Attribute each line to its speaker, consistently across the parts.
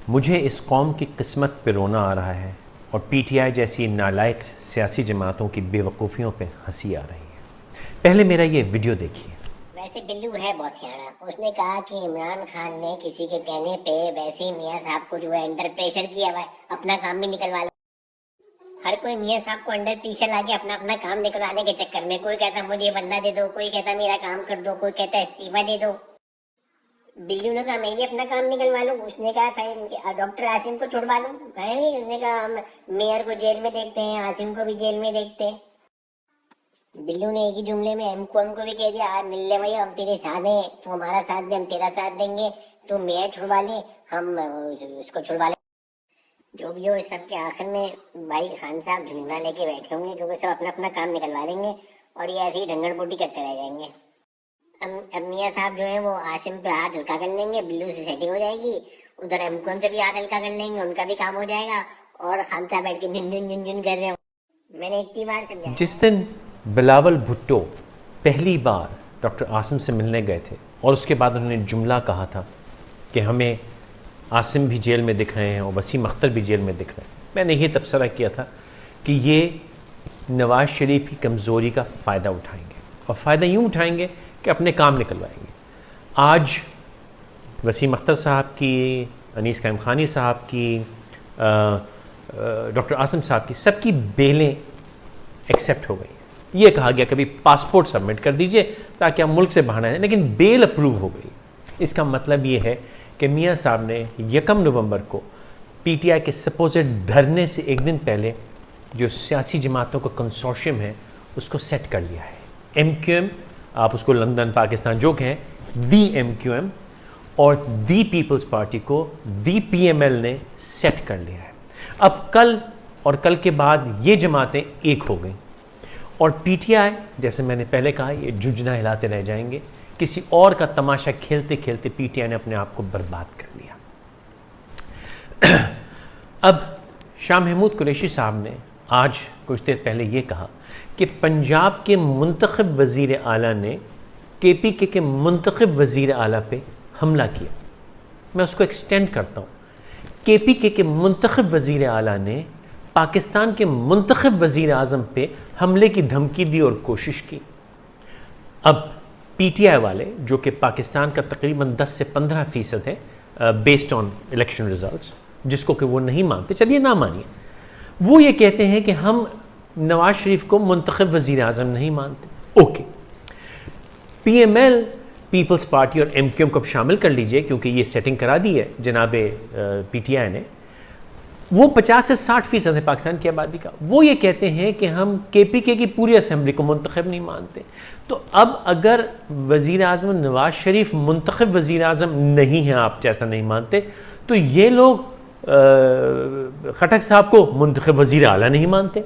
Speaker 1: मुझे इस कौम की किस्मत पे रोना आ रहा है और पीटीआई जैसी नालायक सियासी जमातों की बेवकूफ़ियों पे हंसी आ रही है। पहले मेरा ये वीडियो देखिए।
Speaker 2: वैसे बिल्लू है बहुत सियाना। उसने कहा कि इमरान खान ने किसी के कहने पे वैसे ही मियाँ साहब को जो है अंडर प्रेशर किया हुआ है, अपना काम भी निकलवा लो। हर कोई मियाँ साहब को अंडर प्रेशर लाके अपना अपना काम निकलवाने के चक्कर में, कोई कहता मुझे बंदा दे दो, कोई कहता मेरा काम कर दो, कोई कहता इस्तीफा दे दो। बिल्लू ने कहा मैं भी अपना काम निकलवा लूं। उसने कहा भाई डॉक्टर आसिम को छुड़वा लूं। उसने कहा हम मेयर को जेल में देखते हैं, आसिम को भी जेल में देखते हैं। बिल्लू ने एक ही जुमले में एम को भी कह दिया, आज मिल ले भाई, हम तेरे साथ हैं, तू हमारा साथ दे, हम तेरा साथ देंगे, तू मेयर छुड़वा ले, हम उसको छुड़वा ले। जो भी हो, इस सब के आखिर में भाई खान साहब झुंझुना लेके बैठे होंगे, क्योंकि सब अपना अपना काम निकलवा लेंगे और ये ऐसे ही ढंगड़ पोटी करते रह जाएंगे। अब मियाँ साहब जो है वो आसिम पे हाथ हल्का कर लेंगे, बिल्लू से सेटिंग हो जाएगी, उधर एम से भी हाथ हल्का कर लेंगे, उनका भी काम हो जाएगा, और खान साहब बैठ के झुन कर रहे हो। मैंने इतनी बार समझाया।
Speaker 1: जिस दिन बिलावल भुट्टो पहली बार डॉक्टर आसिम से मिलने गए थे और उसके बाद उन्होंने जुमला कहा था कि हमें आसिम भी जेल में दिख रहे हैं और वसीम अख्तर भी जेल में दिख रहे हैं, मैंने ये तबसरा किया था कि ये नवाज़ शरीफ की कमज़ोरी का फ़ायदा उठाएंगे और फ़ायदा यूँ उठाएंगे कि अपने काम निकलवाएंगे। आज वसीम अख्तर साहब की, अनीस कायम खानी साहब की, डॉक्टर आसिम साहब की, सबकी बेलें एक्सेप्ट हो गई। ये कहा गया कभी पासपोर्ट सबमिट कर दीजिए ताकि आप मुल्क से बाहर आए, लेकिन बेल अप्रूव हो गई। इसका मतलब ये है कि मियाँ साहब ने 1 नवंबर को पीटीआई के सपोजिट धरने से एक दिन पहले जो सियासी जमातों का कंसोर्शियम है उसको सेट कर लिया है। एमक्यूएम, आप उसको लंदन पाकिस्तान जो कहें, दी एमक्यूएम और दी पीपल्स पार्टी को दी पीएमएल ने सेट कर लिया है। अब कल और कल के बाद ये जमातें एक हो गई और पीटीआई, जैसे मैंने पहले कहा, ये झुंझुना हिलाते रह जाएंगे। किसी और का तमाशा खेलते खेलते पीटीआई ने अपने आप को बर्बाद कर लिया। अब शाह महमूद कुरैशी साहब ने आज कुछ देर पहले ये कहा कि पंजाब के मुंतखब वज़ीर आला ने केपीके के मुंतखब वज़ीर आला पे हमला किया। मैं उसको एक्सटेंड करता हूँ। केपीके के मुंतखब वज़ीर आला ने पाकिस्तान के मुंतखब वज़ीर आज़म पे हमले की धमकी दी और कोशिश की। अब पीटीआई वाले, जो कि पाकिस्तान का तकरीबन 10 से 15% है बेस्ड ऑन इलेक्शन रिजल्ट्स, जिसको कि वो नहीं मानते, चलिए ना मानिए, वो ये कहते हैं कि हम नवाज शरीफ को मुंतखब वज़ीर आज़म नहीं मानते। ओके, पीएमएल, पीपल्स पार्टी और एमक्यूएम को शामिल कर लीजिए, क्योंकि ये सेटिंग करा दी है जनाब पीटीआई ने। वो 50 से 60% है पाकिस्तान की आबादी का। वो ये कहते हैं कि हम केपीके की पूरी असेंबली को मुंतखब नहीं मानते। तो अब अगर वज़ीर आज़म नवाज शरीफ मुंतखब वज़ीर आज़म नहीं है, आप जैसा नहीं मानते, तो ये लोग खटक साहब को मुंतखब वज़ीर आला नहीं मानते।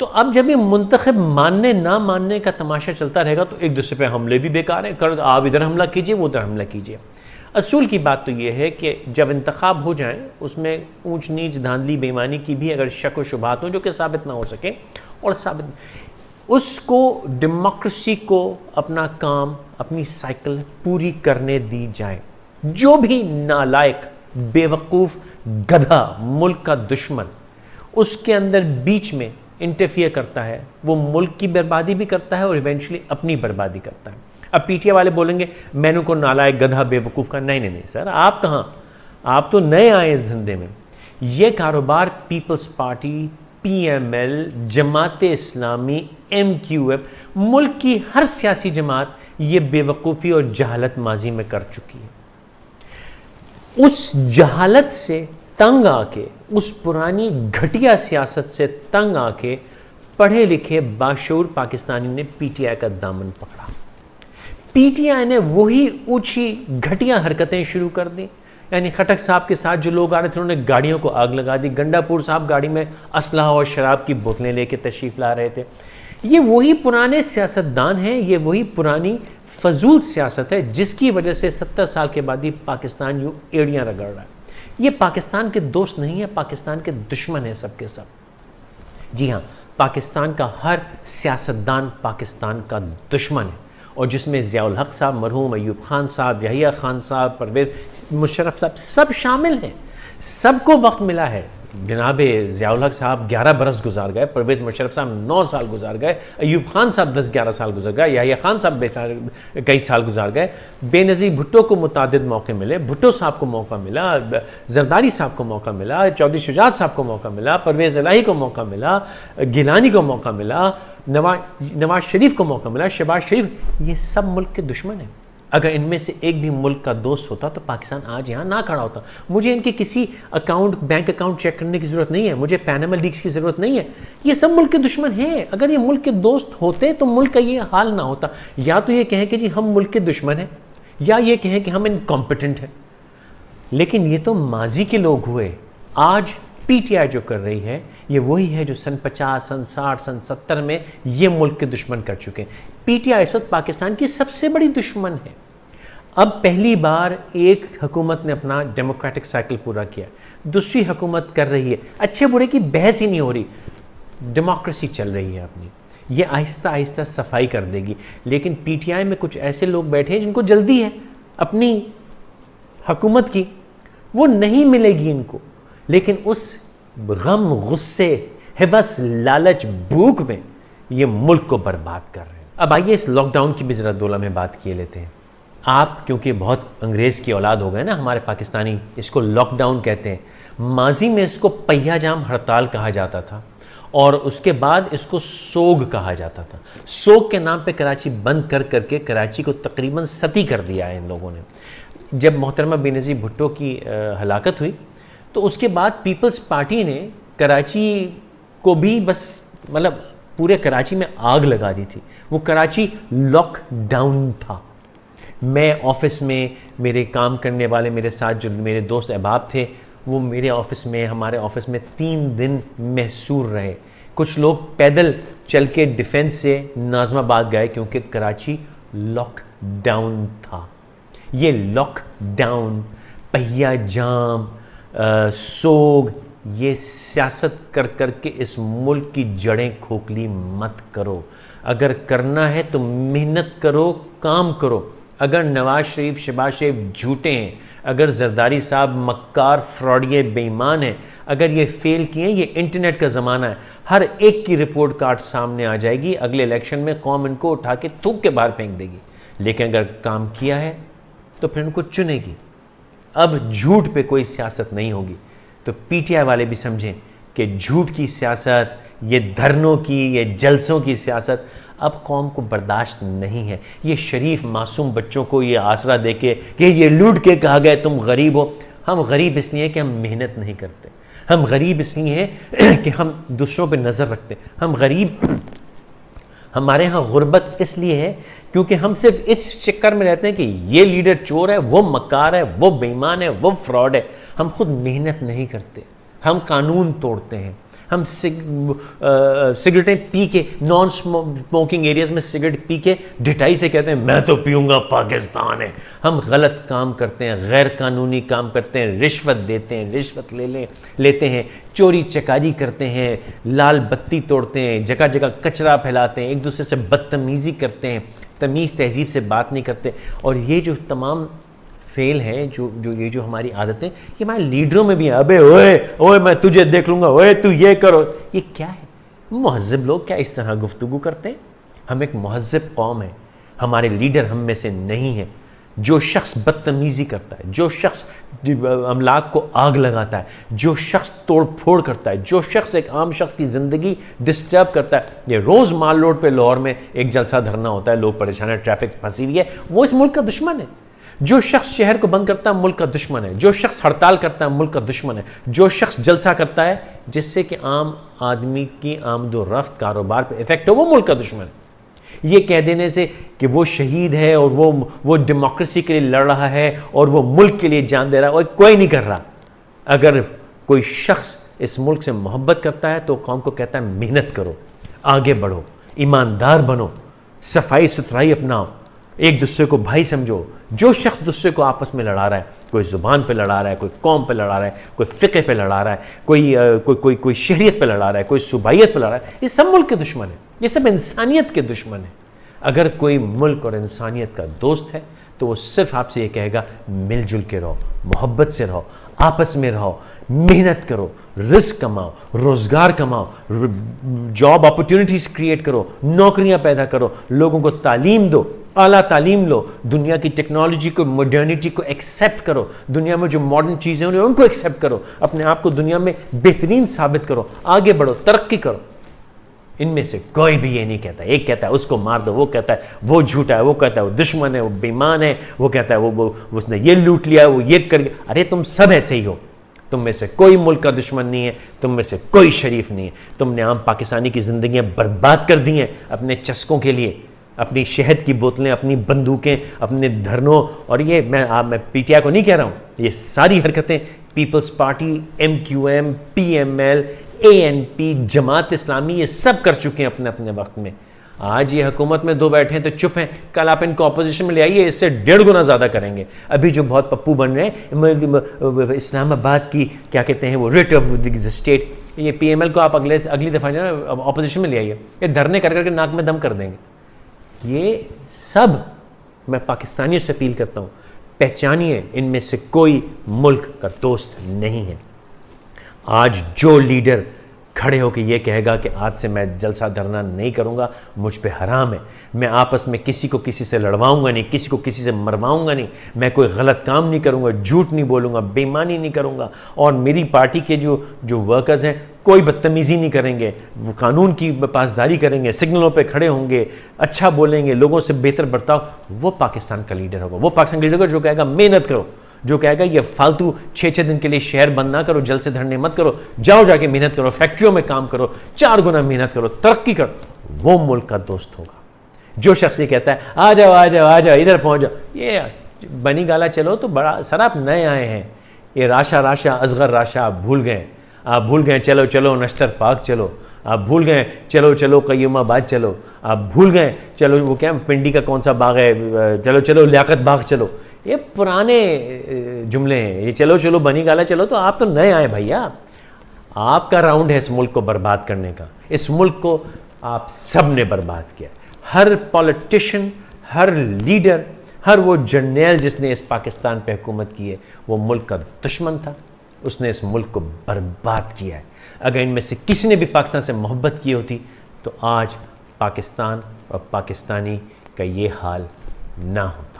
Speaker 1: तो अब जब ये मुंतखब मानने ना मानने का तमाशा चलता रहेगा तो एक दूसरे पे हमले भी बेकार हैं। कर आप इधर हमला कीजिए, वो उधर हमला कीजिए। असूल की बात तो ये है कि जब इंतखाब हो जाए, उसमें ऊंच नीच, धांधली, बेईमानी की भी अगर शक व शुबहात हो जो कि साबित ना हो सके, और साबित उसको, डेमोक्रेसी को अपना काम, अपनी साइकिल पूरी करने दी जाए। जो भी नालायक, बेवकूफ़, गधा, मुल्क का दुश्मन उसके अंदर बीच में इंटरफियर करता है, वो मुल्क की बर्बादी भी करता है और इवेंचुअली अपनी बर्बादी करता है। अब पीटीआई वाले बोलेंगे मैंने को नालायक, गधा, बेवकूफ़ का। नहीं नहीं नहीं सर, आप कहाँ, आप तो नए आए इस धंधे में। ये कारोबार peoples party, PML, Jamaat Islami, MQM, मुल्क की हर सियासी जमात ये बेवकूफ़ी और जहालत माजी में कर चुकी है। उस जहालत से तंग आके, उस पुरानी घटिया सियासत से तंग आके पढ़े लिखे बाशऊर पाकिस्तानी ने पीटीआई का दामन पकड़ा। पीटीआई ने वही ऊंची घटिया हरकतें शुरू कर दी। यानी खटक साहब के साथ जो लोग आ रहे थे उन्होंने गाड़ियों को आग लगा दी। गंडापुर साहब गाड़ी में असलहा और शराब की बोतलें लेके तशरीफ़ ला रहे थे। ये वही पुराने सियासतदान हैं, ये वही पुरानी फजूल सियासत है जिसकी वजह से 70 साल के बाद ही पाकिस्तान यूँ एड़ियाँ रगड़ रहा है। ये पाकिस्तान के दोस्त नहीं है, पाकिस्तान के दुश्मन है सब के सब। जी हाँ, पाकिस्तान का हर सियासतदान पाकिस्तान का दुश्मन है, और जिसमें ज़ियाउल हक साहब, मरहूम अयूब खान साहब, यहिया खान साहब, परवेज़ मुशर्रफ साहब सब शामिल हैं। सबको वक्त मिला है। जनाब ज़ियाउल हक साहब 11 बरस गुजार गए, परवेज़ मुशर्रफ साहब 9 साल गुजार गए, अयूब खान साहब 10-11 साल गुजर गए, याहिया खान साहब कई साल गुजार गए, बेनज़ीर भुट्टो को मुतादिद मौके मिले, भुट्टो साहब को मौका मिला, जरदारी साहब को मौका मिला, चौधरी शुजात साहब को मौका मिला, परवेज़ इलाही को मौका मिला, गिलानी को मौका मिला, नवाज शरीफ को मौका मिला, शहबाज शरीफ। ये सब मुल्क के दुश्मन हैं। अगर इनमें से एक भी मुल्क का दोस्त होता तो पाकिस्तान आज यहाँ ना खड़ा होता। मुझे इनके किसी बैंक अकाउंट चेक करने की ज़रूरत नहीं है, मुझे पैनामा लीक्स की ज़रूरत नहीं है। ये सब मुल्क के दुश्मन हैं। अगर ये मुल्क के दोस्त होते तो मुल्क का ये हाल ना होता। या तो ये कहें कि जी हम मुल्क के दुश्मन हैं, या ये कहें कि हम इनकॉम्पिटेंट हैं। लेकिन ये तो माजी के लोग हुए। आज पीटीआई जो कर रही है ये वही है जो सन 50, सन 60, सन 70 में ये मुल्क के दुश्मन कर चुके हैं। पीटीआई इस वक्त पाकिस्तान की सबसे बड़ी दुश्मन है। अब पहली बार एक हुकूमत ने अपना डेमोक्रेटिक साइकिल पूरा किया, दूसरी हुकूमत कर रही है। अच्छे बुरे की बहस ही नहीं हो रही, डेमोक्रेसी चल रही है अपनी। ये आहिस्ता आहिस्ता सफाई कर देगी। लेकिन पीटीआई में कुछ ऐसे लोग बैठे हैं जिनको जल्दी है अपनी हुकूमत की, वो नहीं मिलेगी इनको। लेकिन उस गम, गुस्से, हिवस, लालच, भूख में ये मुल्क को बर्बाद कर रहे हैं। अब आइए इस लॉकडाउन की भी ज़रा 2 लम्हे बात किए लेते हैं। आप क्योंकि बहुत अंग्रेज़ की औलाद हो गए ना हमारे पाकिस्तानी, इसको लॉकडाउन कहते हैं। माजी में इसको पहिया जाम हड़ताल कहा जाता था और उसके बाद इसको सोग कहा जाता था। सोग के नाम पे कराची बंद कर करके कराची को तकरीबन सती कर दिया है इन लोगों ने। जब मोहतरमा बेनज़ीर भुट्टो की हलाकत हुई तो उसके बाद पीपल्स पार्टी ने कराची को भी बस मतलब पूरे कराची में आग लगा दी थी। वो कराची लॉकडाउन था। मैं ऑफिस में, मेरे काम करने वाले मेरे साथ जो मेरे दोस्त अहबाब थे, वो मेरे ऑफिस में, हमारे ऑफिस में 3 दिन महसूर रहे। कुछ लोग पैदल चल के डिफेंस से नाज़माबाद गए क्योंकि कराची लॉकडाउन था। ये लॉकडाउन, पहिया जाम, सोग, ये सियासत कर कर के इस मुल्क की जड़ें खोखली मत करो। अगर करना है तो मेहनत करो, काम करो। अगर नवाज शरीफ, शहबाज शरीफ झूठे हैं, अगर जरदारी साहब मक्कार, फ्रॉडिये, बेईमान हैं, अगर ये फेल किए, ये इंटरनेट का ज़माना है, हर एक की रिपोर्ट कार्ड सामने आ जाएगी। अगले इलेक्शन में कौम इनको उठा के थूक के बाहर फेंक देगी। लेकिन अगर काम किया है तो फिर इनको चुनेगी। अब झूठ पे कोई सियासत नहीं होगी। तो पीटीआई वाले भी समझें कि झूठ की सियासत, ये धरनों की, ये जलसों की सियासत अब कौम को बर्दाश्त नहीं है। ये शरीफ मासूम बच्चों को ये आसरा देके कि ये लूट के कहा गए तुम गरीब हो। हम गरीब इसलिए कि हम मेहनत नहीं करते, हम गरीब इसलिए हैं कि हम दूसरों पे नज़र रखते, हम गरीब, हमारे यहाँ गुर्बत इसलिए है क्योंकि हम सिर्फ इस चक्कर में रहते हैं कि ये लीडर चोर है, वो मक्कार है, वो बेईमान है, वो फ्रॉड है। हम खुद मेहनत नहीं करते, हम कानून तोड़ते हैं। हम सिगरेटें पी के, नॉन स्मोकिंग एरियाज में सिगरेट पी के ढिठाई से कहते हैं मैं तो पीऊँगा, पाकिस्तान है। हम गलत काम करते हैं, गैर कानूनी काम करते हैं, रिश्वत देते हैं, रिश्वत लेते हैं, चोरी चकारी करते हैं, लाल बत्ती तोड़ते हैं, जगह जगह कचरा फैलाते हैं, एक दूसरे से बदतमीज़ी करते हैं, तमीज़ तहजीब से बात नहीं करते। और ये जो तमाम फेल हैं, जो हमारी आदतें, ये हमारे लीडरों में भी है। अबे ओए ओए मैं तुझे देख लूँगा, ओए तू ये करो, ये क्या है? मुहज़्ज़ब लोग क्या इस तरह गुफ्तगू करते हैं? हम एक मुहज़्ज़ब कौम है, हमारे लीडर हम में से नहीं है। जो शख्स बदतमीज़ी करता है, जो शख्स अमलाक को आग लगाता है, जो शख्स तोड़ फोड़ करता है, जो शख्स एक आम शख्स की ज़िंदगी डिस्टर्ब करता है, ये रोज़ माल रोड पे लाहौर में एक जलसा धरना होता है, लोग परेशान है, ट्रैफिक फंसी हुई है, वो इस मुल्क का दुश्मन है। जो शख्स शहर को बंद करता है मुल्क का दुश्मन है। जो शख्स हड़ताल करता है मुल्क का दुश्मन है। जो शख्स जलसा करता है जिससे कि आम आदमी की आमदोरफ्त, कारोबार पे इफेक्ट हो, वो मुल्क का दुश्मन है। ये कह देने से कि वो शहीद है और वो डेमोक्रेसी के लिए लड़ रहा है और वो मुल्क के लिए जान दे रहा है, और कोई नहीं कर रहा। अगर कोई शख्स इस मुल्क से मोहब्बत करता है तो कौम को कहता है मेहनत करो, आगे बढ़ो, ईमानदार बनो, सफाई सुथराई अपनाओ, एक दूसरे को भाई समझो। जो शख्स दूसरे को आपस में लड़ा रहा है, कोई ज़ुबान पे लड़ा रहा है, कोई कौम पे लड़ा रहा है, कोई फ़िक़े पे लड़ा रहा है, कोई शहरियत पे लड़ा रहा है, कोई सूबाइयत पे लड़ा रहा है, ये सब मुल्क के दुश्मन है, ये सब इंसानियत के दुश्मन है। अगर कोई मुल्क और इंसानियत का दोस्त है तो वो सिर्फ आपसे ये कहेगा मिलजुल के रहो, मोहब्बत से रहो, आपस में रहो, मेहनत करो, रिस्क कमाओ, रोजगार कमाओ, जॉब अपॉर्चुनिटीज क्रिएट करो, नौकरियां पैदा करो, लोगों को तालीम दो, आला तालीम लो, दुनिया की टेक्नोलॉजी को, मॉडर्निटी को एक्सेप्ट करो, दुनिया में जो मॉडर्न चीजें हो रही हैं उनको एक्सेप्ट करो, अपने आप को दुनिया में बेहतरीन साबित करो, आगे बढ़ो, तरक्की करो। इनमें से कोई भी ये नहीं कहता, एक कहता है उसको मार दो, वो कहता है वो झूठा है, वो कहता है वो दुश्मन है, वो बेईमान है, वो कहता है वो उसने ये लूट लिया, वो ये कर गया। अरे तुम सब ऐसे ही हो, तुम में से कोई मुल्क का दुश्मन नहीं है, तुम में से कोई शरीफ नहीं है। तुमने आम पाकिस्तानी की जिंदगियां बर्बाद कर दी हैं अपने चस्कों के लिए, अपनी शहद की बोतलें, अपनी बंदूकें, अपने धरनों। और ये मैं पीटीआई को नहीं कह रहा हूं, ये सारी हरकतें People's Party, MQM, PML, ANP, Jamaat Islami, ये सब कर चुके हैं अपने अपने वक्त में। आज ये हुकूमत में दो बैठे हैं तो चुप हैं, कल आप इनको अपोजिशन में ले आइए, इससे 1.5 गुना ज़्यादा करेंगे। अभी जो बहुत पप्पू बन रहे हैं इस्लामाबाद की क्या कहते हैं वो रिट ऑफ द स्टेट, ये PML को आप अगली दफ़ा जो है अपोजिशन में ले आइए, ये धरने कर करके नाक में दम कर देंगे। ये सब मैं पाकिस्तानियों से अपील करता हूँ, पहचानिए इनमें से कोई मुल्क का दोस्त नहीं है। आज जो लीडर खड़े होकर ये कहेगा कि आज से मैं जलसा धरना नहीं करूंगा, मुझ पे हराम है, मैं आपस में किसी को किसी से लड़वाऊंगा नहीं, किसी को किसी से मरवाऊंगा नहीं, मैं कोई गलत काम नहीं करूंगा, झूठ नहीं बोलूंगा, बेईमानी नहीं करूंगा, और मेरी पार्टी के जो वर्कर्स हैं कोई बदतमीज़ी नहीं करेंगे, वो कानून की पासदारी करेंगे, सिग्नलों पे खड़े होंगे, अच्छा बोलेंगे, लोगों से बेहतर बर्ताव, वो पाकिस्तान का लीडर होगा। वो पाकिस्तान का लीडर होगा जो कहेगा मेहनत करो, जो कहेगा ये फालतू 6-6 दिन के लिए शहर बंद ना करो, जल से धरने मत करो, जाओ जाके मेहनत करो, फैक्ट्रियों में काम करो, 4 गुना मेहनत करो, तरक्की करो, वो मुल्क का दोस्त होगा। जो शख्स ये कहता है आ जाओ आ जाओ आ जाओ इधर पहुंच जाओ, ये बनी गाला चलो तो बड़ा सर आप नए आए हैं, ये राशा राशा असगर राशा आप भूल गए, आप भूल गए चलो चलो नश्तर पाक चलो, आप भूल गए चलो चलो कय्यूमाबाद चलो, आप भूल गए चलो वो क्या पिंडी का कौन सा बाग है, चलो चलो लियाकत बाग चलो। ये पुराने जुमले हैं, ये चलो चलो बनी गाला चलो, तो आप तो नए आए भैया। आपका राउंड है इस मुल्क को बर्बाद करने का, इस मुल्क को आप सब ने बर्बाद किया। हर पॉलिटिशियन, हर लीडर, हर वो जर्नैल जिसने इस पाकिस्तान पे हुकूमत की है, वो मुल्क का दुश्मन था, उसने इस मुल्क को बर्बाद किया है। अगर इनमें से किसी ने भी पाकिस्तान से मोहब्बत की होती तो आज पाकिस्तान और पाकिस्तानी का ये हाल ना होता।